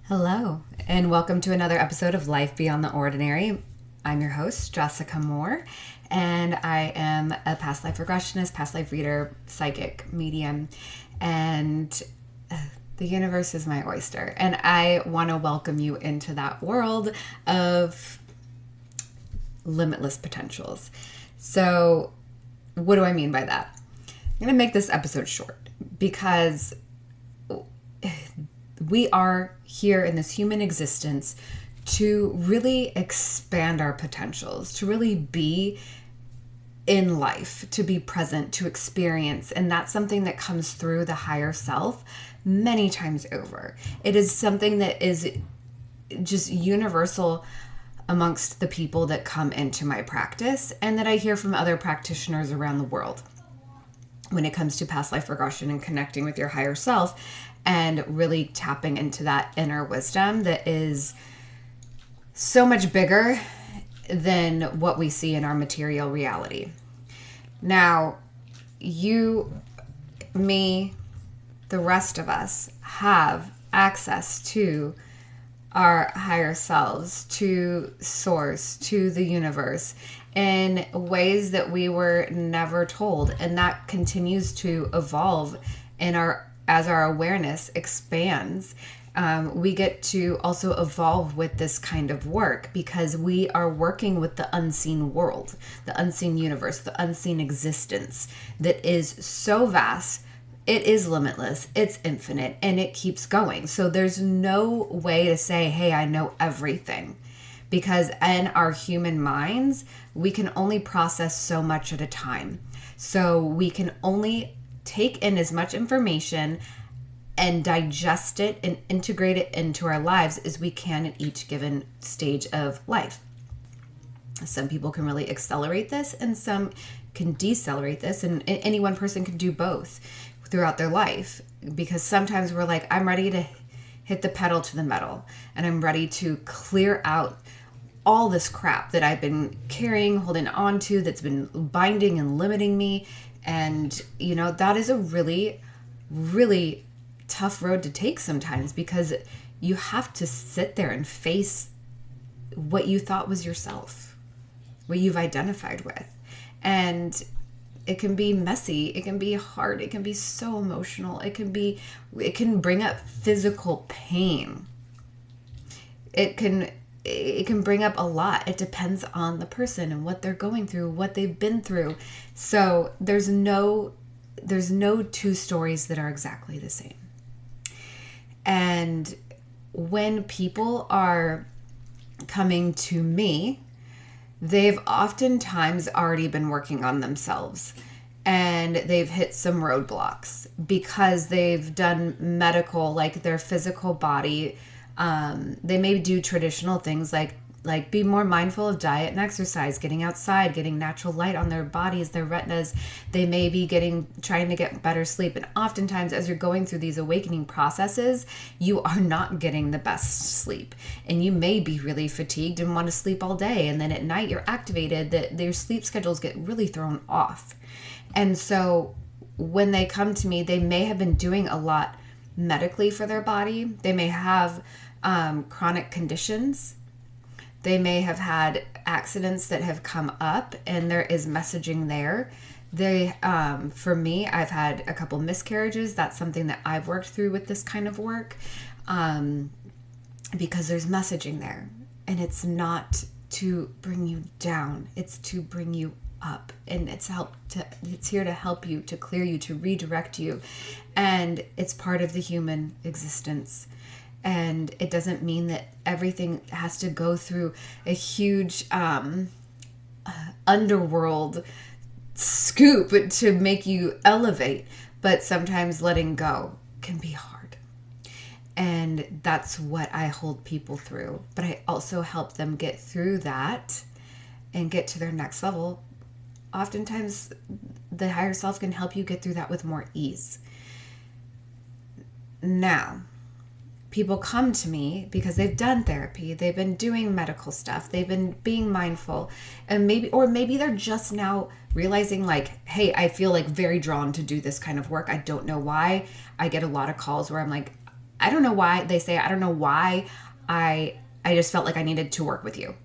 Hello, and welcome to another episode of Life Beyond the Ordinary. I'm your host, Jessica Moore, and I am a past life regressionist, past life reader, psychic, medium, and the universe is my oyster. And I want to welcome you into that world of limitless potentials. So, what do I mean by that? I'm going to make this episode short because we are here in this human existence to really expand our potentials, to really be in life, to be present, to experience. And that's something that comes through the higher self many times over. It is something that is just universal amongst the people that come into my practice and that I hear from other practitioners around the world when it comes to past life regression and connecting with your higher self and really tapping into that inner wisdom that is so much bigger than what we see in our material reality. Now, you, me, the rest of us have access to our higher selves, to source, to the universe in ways that we were never told. And that continues to evolve as our awareness expands. We get to also evolve with this kind of work because we are working with the unseen world, the unseen universe, the unseen existence that is so vast. It is limitless, it's infinite, and it keeps going. So there's no way to say, hey, I know everything. Because in our human minds, we can only process so much at a time. So we can only take in as much information and digest it and integrate it into our lives as we can at each given stage of life. Some people can really accelerate this and some can decelerate this, and any one person can do both throughout their life, because sometimes we're like, I'm ready to hit the pedal to the metal and I'm ready to clear out all this crap that I've been carrying, holding on to, that's been binding and limiting me. And, that is a really, really tough road to take sometimes, because you have to sit there and face what you thought was yourself, what you've identified with. And it can be messy. It can be hard. It can be so emotional. It can bring up physical pain. It can bring up a lot. It depends on the person and what they're going through, what they've been through. So there's no two stories that are exactly the same. And when people are coming to me, they've oftentimes already been working on themselves and they've hit some roadblocks because they've done medical, like their physical body. They may do traditional things like be more mindful of diet and exercise, getting outside, getting natural light on their bodies, their retinas. They may be trying to get better sleep. And oftentimes as you're going through these awakening processes, you are not getting the best sleep. And you may be really fatigued and want to sleep all day. And then at night you're activated, that their sleep schedules get really thrown off. And so when they come to me, they may have been doing a lot medically for their body. They may have chronic conditions. They may have had accidents that have come up and there is messaging there. For me, I've had a couple miscarriages. That's something that I've worked through with this kind of work, because there's messaging there, and it's not to bring you down. It's to bring you up, and it's here to help you, to clear you, to redirect you. And it's part of the human existence. And it doesn't mean that everything has to go through a huge underworld scoop to make you elevate. But sometimes letting go can be hard. And that's what I hold people through. But I also help them get through that and get to their next level. Oftentimes, the higher self can help you get through that with more ease. Now, people come to me because they've done therapy, they've been doing medical stuff, they've been being mindful, and maybe they're just now realizing like, hey, I feel like very drawn to do this kind of work. I don't know why. I get a lot of calls where I'm like, I don't know why they say, I don't know why I just felt like I needed to work with you.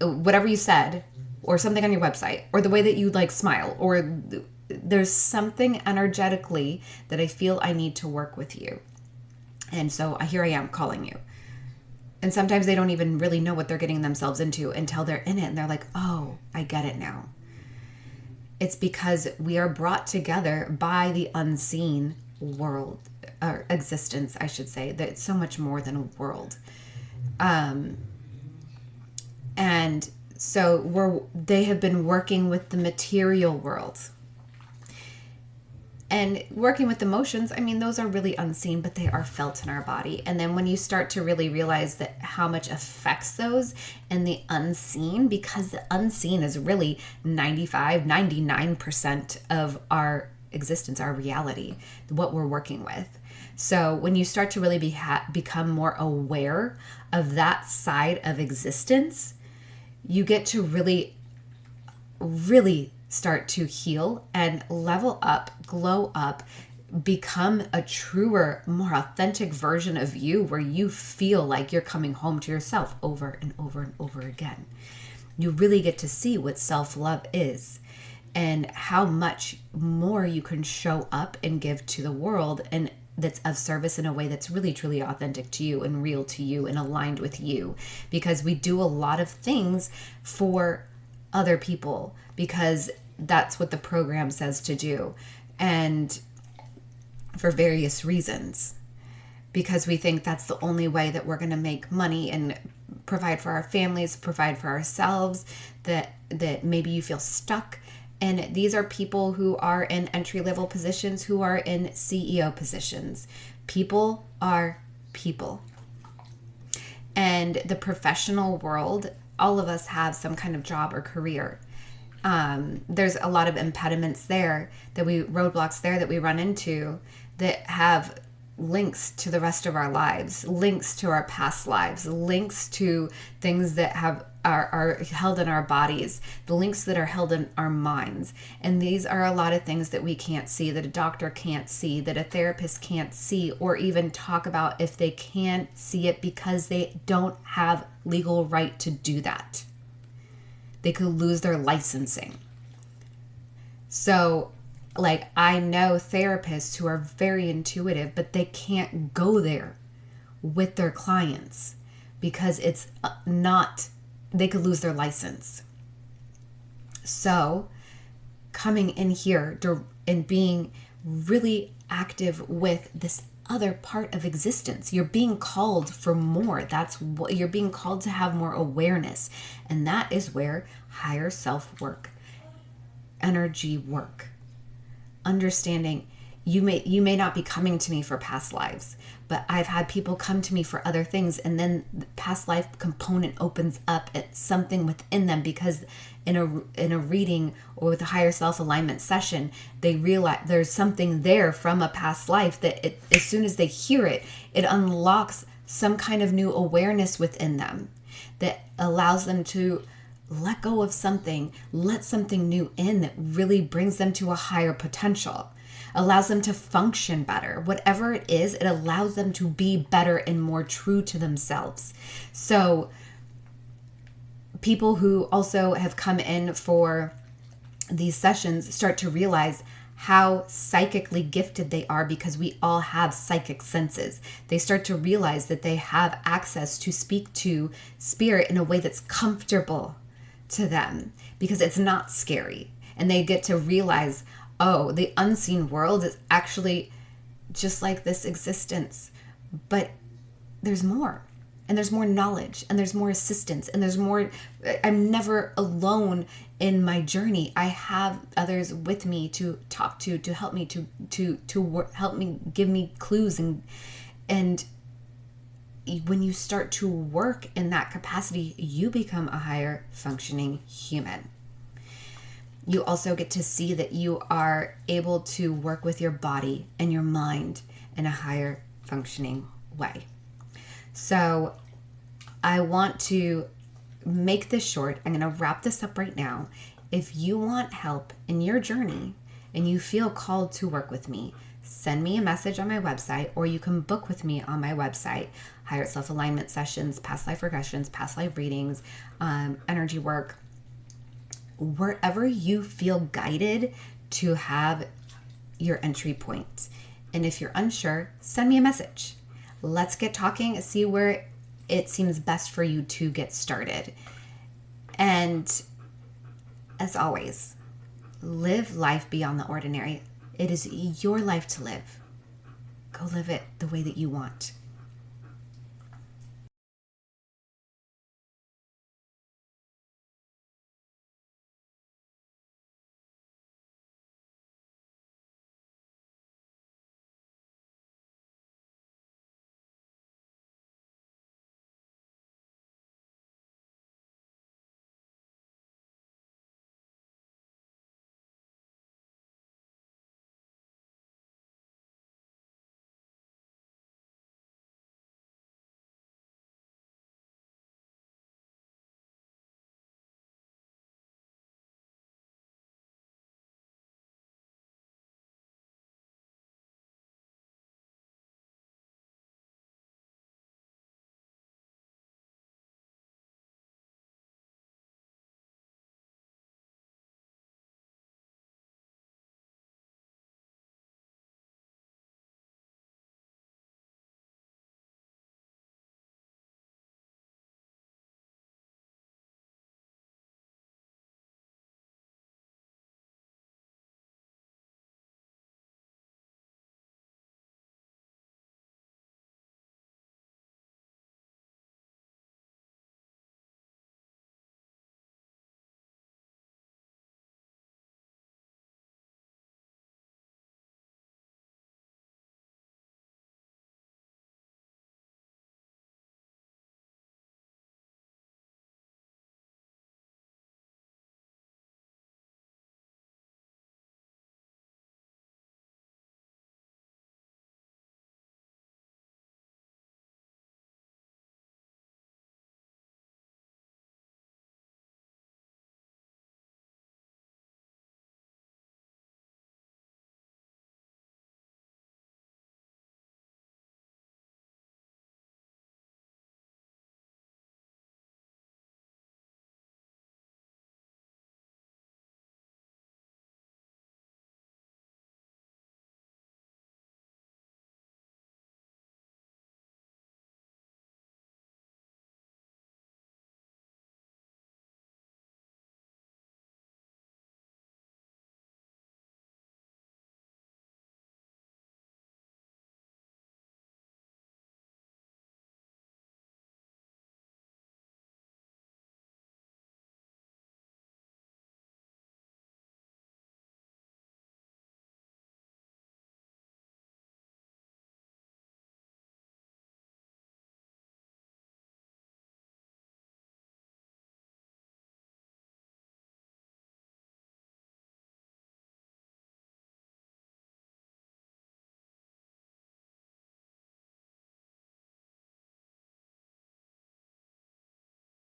Whatever you said, or something on your website, or the way that you like smile, or there's something energetically that I feel I need to work with you. And so here I am calling you. And sometimes they don't even really know what they're getting themselves into until they're in it. And they're like, oh, I get it now. It's because we are brought together by the unseen world, or existence, I should say, that it's so much more than a world. And so they have been working with the material world. And working with emotions, I mean, those are really unseen, but they are felt in our body. And then when you start to really realize that how much affects those and the unseen, because the unseen is really 99% of our existence, our reality, what we're working with. So when you start to really become more aware of that side of existence, you get to really, really start to heal and level up, glow up, become a truer, more authentic version of you, where you feel like you're coming home to yourself over and over and over again. You really get to see what self-love is and how much more you can show up and give to the world, and that's of service in a way that's really truly authentic to you and real to you and aligned with you. Because we do a lot of things for other people because that's what the program says to do, and for various reasons, because we think that's the only way that we're going to make money and provide for our families, provide for ourselves, that maybe you feel stuck. And these are people who are in entry-level positions, who are in CEO positions. People are people. And the professional world, all of us have some kind of job or career. There's a lot of impediments there, roadblocks there that we run into that have links to the rest of our lives, links to our past lives, links to things that are held in our bodies, the links that are held in our minds. And these are a lot of things that we can't see, that a doctor can't see, that a therapist can't see, or even talk about if they can't see it because they don't have legal right to do that. They could lose their licensing. So, like, I know therapists who are very intuitive, but they can't go there with their clients because it's not, they could lose their license. So, coming in here and being really active with this other part of existence, you're being called for more. That's what you're being called to, have more awareness. And that is where higher self work, energy work, understanding, you may not be coming to me for past lives, but I've had people come to me for other things, and then the past life component opens up at something within them, because in a reading or with a higher self alignment session, they realize there's something there from a past life that as soon as they hear it, it unlocks some kind of new awareness within them that allows them to let go of something, let something new in that really brings them to a higher potential, allows them to function better. Whatever it is, it allows them to be better and more true to themselves. So people who also have come in for these sessions start to realize how psychically gifted they are, because we all have psychic senses. They start to realize that they have access to speak to spirit in a way that's comfortable to them, because it's not scary. And they get to realize, oh, the unseen world is actually just like this existence, but there's more, and there's more knowledge, and there's more assistance, and there's more. I'm never alone in my journey. I have others with me to talk to help me to help me, give me clues, and when you start to work in that capacity, you become a higher functioning human. You also get to see that you are able to work with your body and your mind in a higher functioning way. So I want to make this short. I'm going to wrap this up right now. If you want help in your journey and you feel called to work with me, send me a message on my website, or you can book with me on my website. Higher self alignment sessions, past life regressions, past life readings, energy work, wherever you feel guided to have your entry point. And if you're unsure, send me a message. Let's get talking, see where it seems best for you to get started. And as always, live life beyond the ordinary. It is your life to live. Go live it the way that you want.